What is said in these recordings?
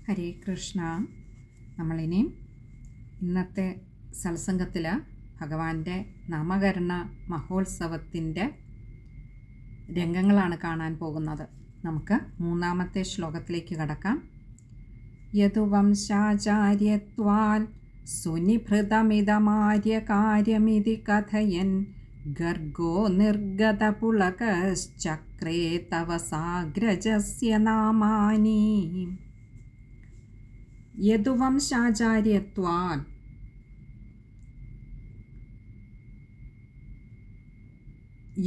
ഹരേ കൃഷ്ണ. നമ്മളിനി ഇന്നത്തെ സത്സംഗത്തിൽ ഭഗവാന്റെ നാമകരണ മഹോത്സവത്തിൻ്റെ രംഗങ്ങളാണ് കാണാൻ പോകുന്നത്. നമുക്ക് മൂന്നാമത്തെ ശ്ലോകത്തിലേക്ക് കടക്കാം. യദുവംശാചാര്യത്വാൽ സുനിഭൃതമിതമാര്യകാര്യമിതി കഥയൻ ഗർഗോ നിർഗതപുളകശ്ചക്രേ തവ സാഗ്രജസ്യ നാമാനി. യദുവംശാചാര്യത്വാൽ,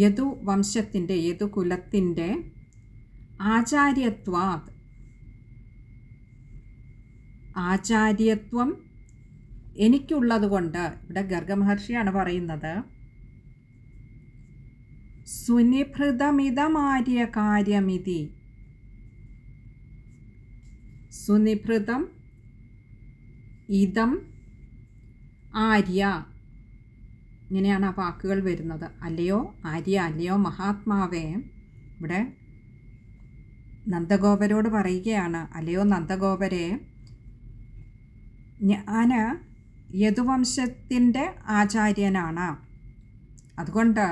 യദുവംശത്തിൻ്റെ യദുകുലത്തിൻ്റെ ആചാര്യത്വാത്, ആചാര്യത്വം എനിക്കുള്ളതുകൊണ്ട്, ഇവിടെ ഗർഗമഹർഷിയാണ് പറയുന്നത്, സുനിഭൃതമിതമാര്യ കാര്യമിതി. സുനിഭൃതം ഇതം ആര്യ, ഇങ്ങനെയാണ് ആ വാക്കുകൾ വരുന്നത്. അല്ലയോ ആര്യ, അല്ലയോ മഹാത്മാവേ. ഇവിടെ നന്ദഗോപരോട് പറയുകയാണ്, അല്ലയോ നന്ദഗോപരെ, ഞാൻ യദുവംശത്തിൻ്റെ ആചാര്യനാണ്. അതുകൊണ്ട്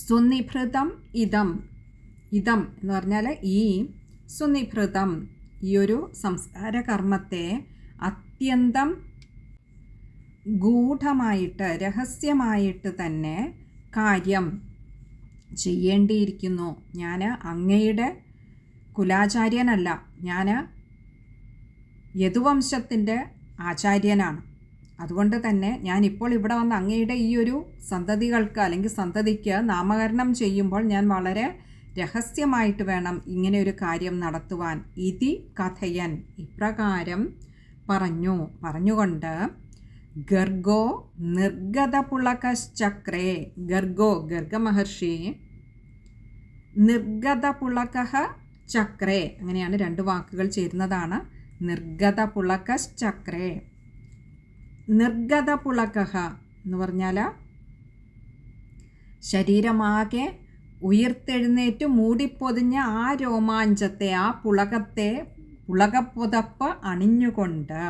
സുനിഭൃതം ഇതം, ഇതം എന്ന് പറഞ്ഞാൽ ഈ സുനിഭൃതം, ഈ ഒരു സംസ്കാര കർമ്മത്തെ അത്യന്തം ഗൂഢമായിട്ട് രഹസ്യമായിട്ട് തന്നെ കാര്യം ചെയ്യേണ്ടിയിരിക്കുന്നു. ഞാൻ അങ്ങയുടെ കുലാചാര്യനല്ല, ഞാൻ യദുവംശത്തിൻ്റെ ആചാര്യനാണ്. അതുകൊണ്ട് തന്നെ ഞാനിപ്പോൾ ഇവിടെ വന്ന് അങ്ങയുടെ ഈ ഒരു സന്തതികൾക്ക് അല്ലെങ്കിൽ സന്തതിക്ക് നാമകരണം ചെയ്യുമ്പോൾ ഞാൻ വളരെ രഹസ്യമായിട്ട് വേണം ഇങ്ങനെ ഒരു കാര്യം നടത്തുവാൻ. ഇതി കഥയൻ, ഇപ്രകാരം പറഞ്ഞുകൊണ്ട് ഗർഗോ നിർഗതപുളകശ്ചക്രേ, ഗർഗോ ഗർഗമഹർഷി, നിർഗതപുളകഃ ചക്രേ, അങ്ങനെയാണ് രണ്ട് വാക്കുകൾ ചേരുന്നതാണ്. നിർഗതപുളകശ്ചക്രേ, നിർഗതപുളകഃ എന്ന് പറഞ്ഞാൽ ശരീരമാകെ ഉയർത്തെഴുന്നേറ്റ് മൂടിപ്പൊതിഞ്ഞ ആ രോമാഞ്ചത്തെ, ആ പുളകപ്പുതപ്പ് അണിഞ്ഞുകൊണ്ട്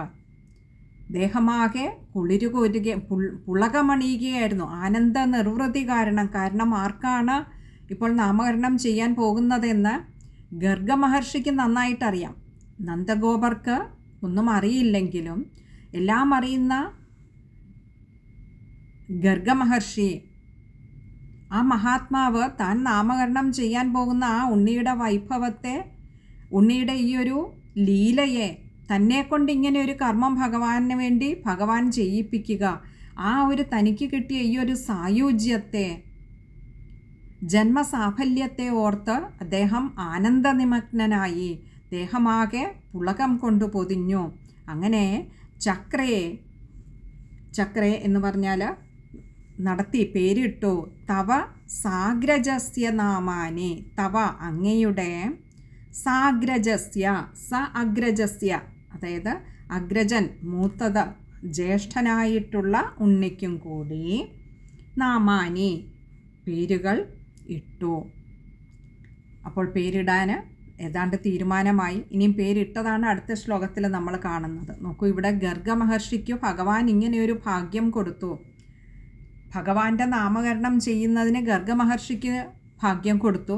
ദേഹമാകെ പുളകമണിയുകയായിരുന്നു. ആനന്ദ നിർവൃതി കാരണം ആർക്കാണ് ഇപ്പോൾ നാമകരണം ചെയ്യാൻ പോകുന്നതെന്ന് ഗർഗമഹർഷിക്ക് നന്നായിട്ടറിയാം. നന്ദഗോപർക്ക് ഒന്നും അറിയില്ലെങ്കിലും എല്ലാം അറിയുന്ന ഗർഗമഹർഷി, ആ മഹാത്മാവ് താൻ നാമകരണം ചെയ്യാൻ പോകുന്ന ആ ഉണ്ണിയുടെ വൈഭവത്തെ, ഉണ്ണിയുടെ ഈ ഒരു ലീലയെ തന്നെ കൊണ്ട് ഇങ്ങനെ ഒരു കർമ്മം ഭഗവാന് വേണ്ടി ഭഗവാൻ ചെയ്യിപ്പിക്കുക, ആ ഒരു തനിക്ക് കിട്ടിയ ഈ ഒരു സായുജ്യത്തെ, ജന്മസാഫല്യത്തെ ഓർത്ത് അദ്ദേഹം ആനന്ദനിമഗ്നനായി ദേഹമാകെ പുളകം കൊണ്ട് പൊതിഞ്ഞു. അങ്ങനെ ചക്രേ എന്ന് പറഞ്ഞാൽ നടത്തി, പേരിട്ടു. തവ സാഗ്രജസ്യ നാമാനി, തവ അങ്ങയുടെ, സാഗ്രജസ്യ അഗ്രജസ്യ, അതായത് അഗ്രജൻ മൂത്തത് ജ്യേഷ്ഠനായിട്ടുള്ള ഉണ്ണിക്കും കൂടി നാമാനി പേരുകൾ ഇട്ടു. അപ്പോൾ പേരിടാൻ ഏതാണ്ട് തീരുമാനമായി. ഇനിയും പേരിട്ടതാണ് അടുത്ത ശ്ലോകത്തിൽ നമ്മൾ കാണുന്നത്. നോക്കൂ, ഇവിടെ ഗർഗമഹർഷിക്ക് ഭഗവാൻ ഇങ്ങനെയൊരു ഭാഗ്യം കൊടുത്തു. ഭഗവാന്റെ നാമകരണം ചെയ്യുന്നതിന് ഗർഗമഹർഷിക്ക് ഭാഗ്യം കൊടുത്തു.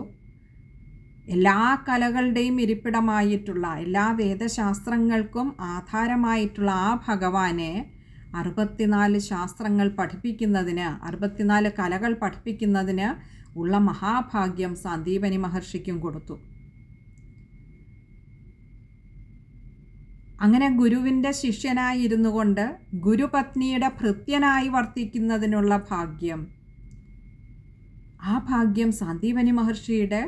എല്ലാ കലകളുടെയും ഇരിപ്പിടമായിട്ടുള്ള, എല്ലാ വേദശാസ്ത്രങ്ങൾക്കും ആധാരമായിട്ടുള്ള ആ ഭഗവാനെ 64 ശാസ്ത്രങ്ങൾ പഠിപ്പിക്കുന്നതിന്, 64 കലകൾ പഠിപ്പിക്കുന്നതിന് ഉള്ള മഹാഭാഗ്യം സാന്ദീപനി മഹർഷിക്കും കൊടുത്തു. അങ്ങനെ ഗുരുവിൻ്റെ ശിഷ്യനായിരുന്നു കൊണ്ട് ഗുരുപത്നിയുടെ ഭൃത്യനായി വർത്തിക്കുന്നതിനുള്ള ഭാഗ്യം, ആ ഭാഗ്യം സാന്ദീപനി മഹർഷിയുടെ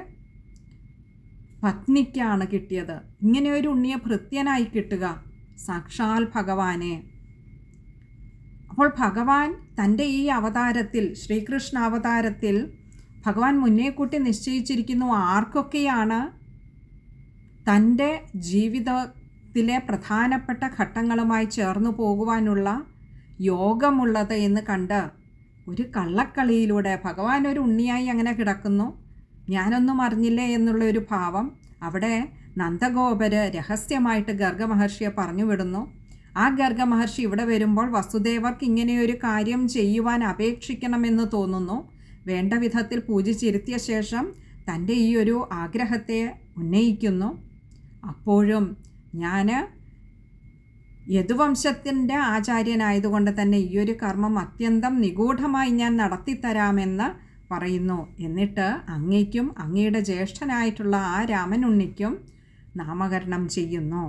പത്നിക്കാണ് കിട്ടിയത്. ഇങ്ങനെ ഒരു ഉണ്ണിയെ ഭൃത്യനായി കിട്ടുക, സാക്ഷാൽ ഭഗവാനെ. അപ്പോൾ ഭഗവാൻ തൻ്റെ ഈ അവതാരത്തിൽ, ശ്രീകൃഷ്ണ അവതാരത്തിൽ ഭഗവാൻ മുന്നേ കൂട്ടി നിശ്ചയിച്ചിരിക്കുന്നു ആർക്കൊക്കെയാണ് തൻ്റെ ജീവിതത്തിലെ പ്രധാനപ്പെട്ട ഘട്ടങ്ങളുമായി ചേർന്നു പോകുവാനുള്ള യോഗമുള്ളത് എന്ന് കണ്ട് ഒരു കള്ളക്കളിയിലൂടെ ഭഗവാൻ ഒരു ഉണ്ണിയായി അങ്ങനെ കിടക്കുന്നു, ഞാനൊന്നും അറിഞ്ഞില്ലേ എന്നുള്ളൊരു ഭാവം അവിടെ നന്ദഗോപര് രഹസ്യമായിട്ട് ഗർഗമഹർഷിയെ പറഞ്ഞു വിടുന്നു. ആ ഗർഗമഹർഷി ഇവിടെ വരുമ്പോൾ വസുദേവർക്ക് ഇങ്ങനെയൊരു കാര്യം ചെയ്യുവാൻ അപേക്ഷിക്കണമെന്ന് തോന്നുന്നു. വേണ്ട വിധത്തിൽ പൂജിച്ചിരുത്തിയ ശേഷം തൻ്റെ ഈ ഒരു ആഗ്രഹത്തെ ഉന്നയിക്കുന്നു. അപ്പോഴും ഞാൻ യദുവംശത്തിൻ്റെ ആചാര്യനായതുകൊണ്ട് തന്നെ ഈ ഒരു കർമ്മം അത്യന്തം നിഗൂഢമായി ഞാൻ നടത്തിത്തരാമെന്ന് പറയുന്നു. എന്നിട്ട് അങ്ങയ്ക്കും അങ്ങയുടെ ജ്യേഷ്ഠനായിട്ടുള്ള ആ രാമനുണ്ണിക്കും നാമകരണം ചെയ്യുന്നു.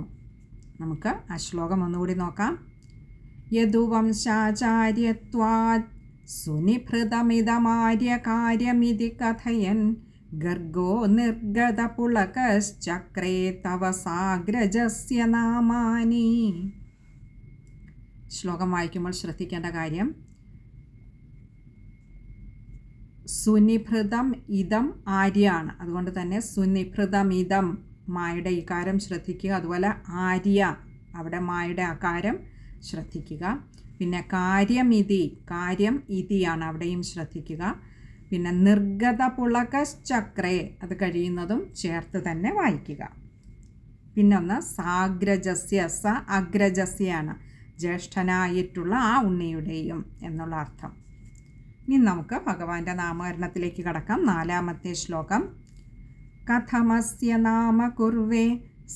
നമുക്ക് ആ ശ്ലോകം ഒന്നുകൂടി നോക്കാം. യദുവംശാചാര്യത്വാത് സുനിഭൃതമിതമാര്യകാര്യമിതി കഥയൻ ഗർഗോ നിർഗതപുളകശ്ചക്രേ തവ സാഗ്രജസ്യ നാമാനി. ശ്ലോകം വായിക്കുമ്പോൾ ശ്രദ്ധിക്കേണ്ട കാര്യം, സുനിഭൃതം ഇതം ആര്യാണ്. അതുകൊണ്ട് തന്നെ സുനിഭൃതമിതം മായുടെ ഇകാരം ശ്രദ്ധിക്കുക. അതുപോലെ ആര്യ, അവിടെ മായുടെ അകാരം ശ്രദ്ധിക്കുക. പിന്നെ കാര്യമിതി, കാര്യം ഇതിയാണ്, അവിടെയും ശ്രദ്ധിക്കുക. പിന്നെ നിർഗത പുളകശ്ചക്രേ, അത് കഴിയുന്നതും ചേർത്ത് തന്നെ വായിക്കുക. പിന്നൊന്ന് സാഗ്രജസ്യ, സ അഗ്രജസ്യാണ്, ജ്യേഷ്ഠനായിട്ടുള്ള ആ ഉണ്ണിയുടെയും എന്നുള്ള അർത്ഥം. ഇനി നമുക്ക് ഭഗവാന്റെ നാമകരണത്തിലേക്ക് കടക്കാം. 4-ാമത്തെ ശ്ലോകം. കഥമസ്യ നാമ കുർവേ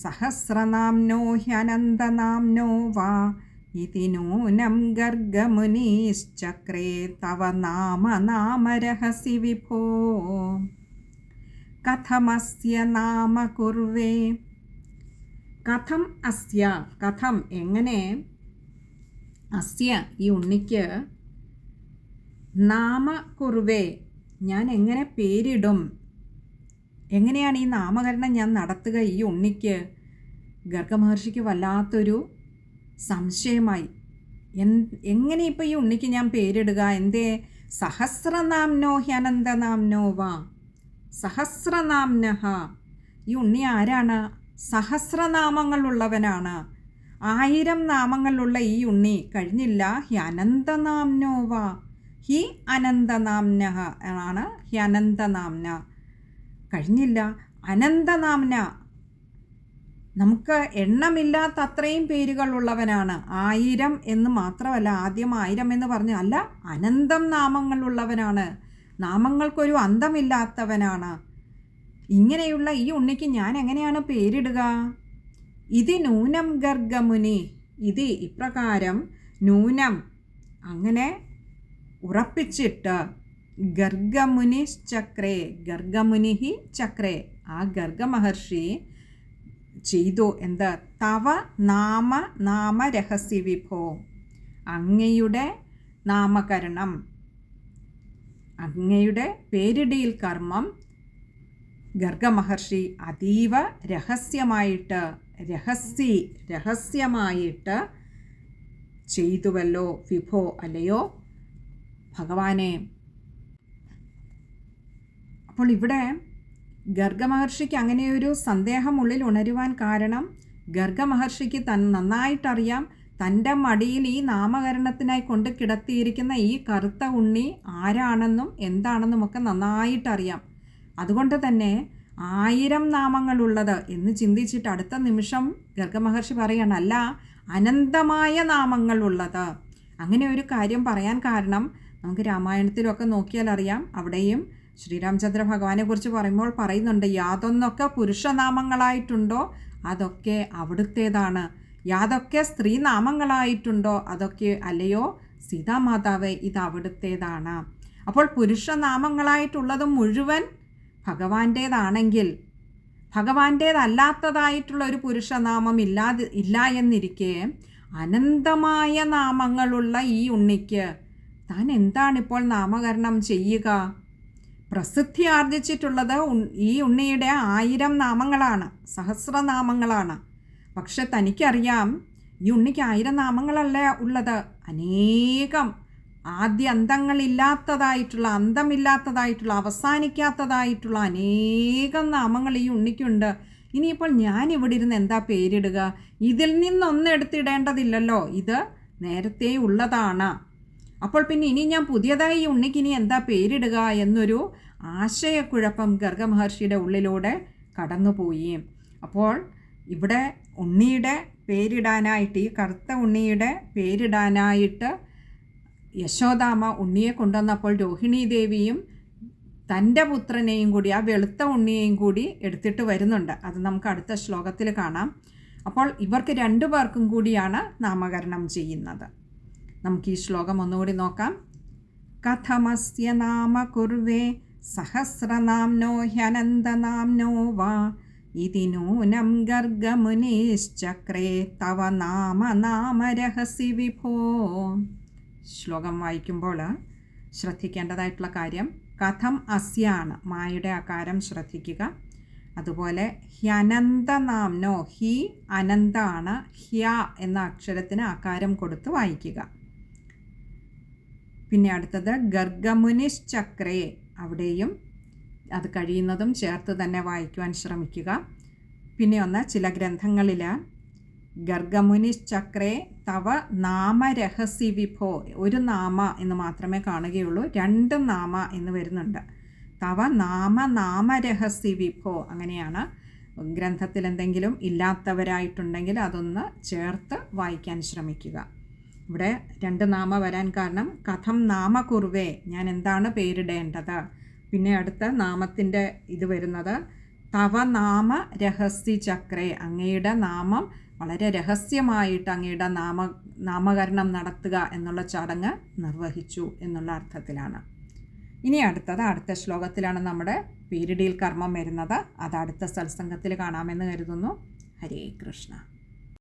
സഹസ്രനാംനോ ഹ്യനന്തനാംനോ വാ ഇതി നൂനം ഗർഗമുനീശ്ചക്രേ തവ നാമരഹസി വിഭോ. കഥമസ്യ നാമ കുർവേ. കഥം അസ്യ, കഥം എങ്ങനെ, അസ്യ ഈ ഉണ്ണിക്ക്, നാമ കുർവേ ഞാൻ എങ്ങനെ പേരിടും, എങ്ങനെയാണ് ഈ നാമകരണം ഞാൻ നടത്തുക ഈ ഉണ്ണിക്ക്. ഗർഗമഹർഷിക്ക് വല്ലാത്തൊരു സംശയമായി. എങ്ങനെ ഇപ്പോൾ ഈ ഉണ്ണിക്ക് ഞാൻ പേരിടുക? എന്തേ? സഹസ്രനാംനോ ഹ്യനന്തനാംനോ വാ. സഹസ്രനാംനഃ, ഈ ഉണ്ണി ആരാണ്? സഹസ്രനാമങ്ങളുള്ളവനാണ്. 1000 നാമങ്ങളുള്ള ഈ ഉണ്ണി കഴിഞ്ഞില്ല. ഹ്യനന്തനാംനോ വാ, ഹി അനന്തനാംനഃ ആണ്, ഹ്യനന്തനാംന കഴിഞ്ഞില്ല. അനന്തനാംന, നമുക്ക് എണ്ണമില്ലാത്ത അത്രയും പേരുകളുള്ളവനാണ്. 1000 എന്ന് മാത്രമല്ല, ആദ്യം 1000 എന്ന് പറഞ്ഞു, അല്ല, അനന്തം നാമങ്ങളുള്ളവനാണ്, നാമങ്ങൾക്കൊരു അന്തമില്ലാത്തവനാണ്. ഇങ്ങനെയുള്ള ഈ ഉണ്ണിക്ക് ഞാൻ എങ്ങനെയാണ് പേരിടുക? ഇത് നൂനം ഗർഗമുനി, ഇത് ഇപ്രകാരം, നൂനം അങ്ങനെ ഉറപ്പിച്ചിട്ട്, ഗർഗമുനിശ്ചക്രേ, ഗർഗമുനിഹി ചക്രേ, ആ ഗർഗമഹർഷി ചെയ്തു എന്ത്? തവ നാമരഹസ്യ വിഭോ, അങ്ങയുടെ നാമകരണം, അങ്ങയുടെ പേരിടിയിൽ കർമ്മം ഗർഗമഹർഷി അതീവ രഹസ്യമായിട്ട് ചെയ്തുവല്ലോ വിഭോ, അല്ലയോ ഭഗവാനെ. അപ്പോൾ ഇവിടെ ഗർഗമഹർഷിക്ക് അങ്ങനെയൊരു സന്ദേഹം ഉള്ളിൽ ഉണരുവാൻ കാരണം, ഗർഗമഹർഷിക്ക് നന്നായിട്ടറിയാം തൻ്റെ മടിയിൽ ഈ നാമകരണത്തിനായി കൊണ്ട് കിടത്തിയിരിക്കുന്ന ഈ കറുത്ത ഉണ്ണി ആരാണെന്നും എന്താണെന്നുമൊക്കെ നന്നായിട്ടറിയാം. അതുകൊണ്ട് തന്നെ 1000 നാമങ്ങളുള്ളത് എന്ന് ചിന്തിച്ചിട്ട് അടുത്ത നിമിഷം ഗർഗമഹർഷി പറയാണ്, അല്ല, അനന്തമായ നാമങ്ങളുള്ളത്. അങ്ങനെ ഒരു കാര്യം പറയാൻ കാരണം നമുക്ക് രാമായണത്തിലൊക്കെ നോക്കിയാൽ അറിയാം. അവിടെയും ശ്രീരാമചന്ദ്ര ഭഗവാനെ കുറിച്ച് പറയുമ്പോൾ പറയുന്നുണ്ട്, യാതൊന്നൊക്കെ പുരുഷനാമങ്ങളായിട്ടുണ്ടോ അതൊക്കെ അവിടുത്തേതാണ്, യാതൊക്കെ സ്ത്രീനാമങ്ങളായിട്ടുണ്ടോ അതൊക്കെ അല്ലയോ സീതാമാതാവേ ഇത് അവിടുത്തേതാണ്. അപ്പോൾ പുരുഷനാമങ്ങളായിട്ടുള്ളത് മുഴുവൻ ഭഗവാന്റേതാണെങ്കിൽ ഭഗവാന്റേതല്ലാത്തതായിട്ടുള്ള ഒരു പുരുഷനാമം ഇല്ല എന്നിരിക്കെ അനന്തമായ നാമങ്ങളുള്ള ഈ ഉണ്ണിക്ക് താൻ എന്താണിപ്പോൾ നാമകരണം ചെയ്യുക? പ്രസിദ്ധി ആർജിച്ചിട്ടുള്ളത് ഈ ഉണ്ണിയുടെ 1000 നാമങ്ങളാണ്, സഹസ്രനാമങ്ങളാണ്. പക്ഷെ തനിക്കറിയാം ഈ ഉണ്ണിക്ക് 1000 നാമങ്ങളല്ല ഉള്ളത്, അനേകം അന്തമില്ലാത്തതായിട്ടുള്ള അവസാനിക്കാത്തതായിട്ടുള്ള അനേകം നാമങ്ങൾ ഈ ഉണ്ണിക്കുണ്ട്. ഇനിയിപ്പോൾ ഞാൻ ഇവിടെ ഇരുന്ന് എന്താ പേരിടുക? ഇതിൽ നിന്നൊന്നും എടുത്തിടേണ്ടതില്ലല്ലോ, ഇത് നേരത്തെ ഉള്ളതാണ്. അപ്പോൾ പിന്നെ ഇനി ഞാൻ പുതിയതായി ഈ ഉണ്ണിക്ക് ഇനി എന്താ പേരിടുക എന്നൊരു ആശയക്കുഴപ്പം ഗർഗമഹർഷിയുടെ ഉള്ളിലൂടെ കടന്നുപോയി. അപ്പോൾ ഇവിടെ ഉണ്ണിയുടെ പേരിടാനായിട്ട്, ഈ കറുത്ത ഉണ്ണിയുടെ പേരിടാനായിട്ട് യശോദാമ്മ ഉണ്ണിയെ കൊണ്ടുവന്നപ്പോൾ രോഹിണി ദേവിയും തൻ്റെ പുത്രനെയും കൂടി, ആ വെളുത്ത ഉണ്ണിയെയും കൂടി എടുത്തിട്ട് വരുന്നുണ്ട്. അത് നമുക്ക് അടുത്ത ശ്ലോകത്തിൽ കാണാം. അപ്പോൾ ഇവർക്ക് രണ്ടു പേർക്കും കൂടിയാണ് നാമകരണം ചെയ്യുന്നത്. നമുക്ക് ഈ ശ്ലോകം ഒന്നുകൂടി നോക്കാം. കഥമസ്യ നാമ കുർവേ സഹസ്രനാംനോ ഹ്യനന്തനാംനോ വാ ഇതി നൂനം ഗർഗമുനിശ്ചക്രേ തവ നാമരഹസി വിഭോ. ശ്ലോകം വായിക്കുമ്പോൾ ശ്രദ്ധിക്കേണ്ടതായിട്ടുള്ള കാര്യം കഥം അസ്യാണ്, മായുടെ ആകാരം ശ്രദ്ധിക്കുക. അതുപോലെ ഹ്യനന്തനാംനോ, ഹി അനന്താണ്, ഹ്യ എന്ന അക്ഷരത്തിന് ആകാരം കൊടുത്ത് വായിക്കുക. പിന്നെ അടുത്തത് ഗർഗമുനിശ്ചക്രേ, അവിടെയും അത് കഴിയുന്നതും ചേർത്ത് തന്നെ വായിക്കുവാൻ ശ്രമിക്കുക. പിന്നെ ഒന്ന്, ചില ഗ്രന്ഥങ്ങളിൽ ഗർഗമുനിശ്ചക്രേ തവ നാമരഹസി വിഭോ, ഒരു നാമ എന്ന് മാത്രമേ കാണുകയുള്ളൂ, രണ്ട് നാമ എന്ന് വരുന്നുണ്ട്. തവ നാമരഹസി വിഭോ, അങ്ങനെയാണ്. ഗ്രന്ഥത്തിൽ എന്തെങ്കിലും ഇല്ലാത്തവരായിട്ടുണ്ടെങ്കിൽ അതൊന്ന് ചേർത്ത് വായിക്കാൻ ശ്രമിക്കുക. ഇവിടെ രണ്ട് നാമ വരാൻ കാരണം കഥം നാമ കുർവേ, ഞാൻ എന്താണ് പേരിടേണ്ടത്. പിന്നെ അടുത്ത നാമത്തിൻ്റെ ഇത് വരുന്നത് തവ നാമ രഹസ്യ ചക്രേ, അങ്ങയുടെ നാമം വളരെ രഹസ്യമായിട്ട് അങ്ങയുടെ നാമകരണം നടത്തുക എന്നുള്ള ചടങ്ങ് നിർവഹിച്ചു എന്നുള്ള അർത്ഥത്തിലാണ്. ഇനി അടുത്ത ശ്ലോകത്തിലാണ് നമ്മുടെ പേരിടീൽ കർമ്മം വരുന്നത്. അത് അടുത്ത സത്സംഗത്തിൽ കാണാമെന്ന് കരുതുന്നു. ഹരേ കൃഷ്ണ.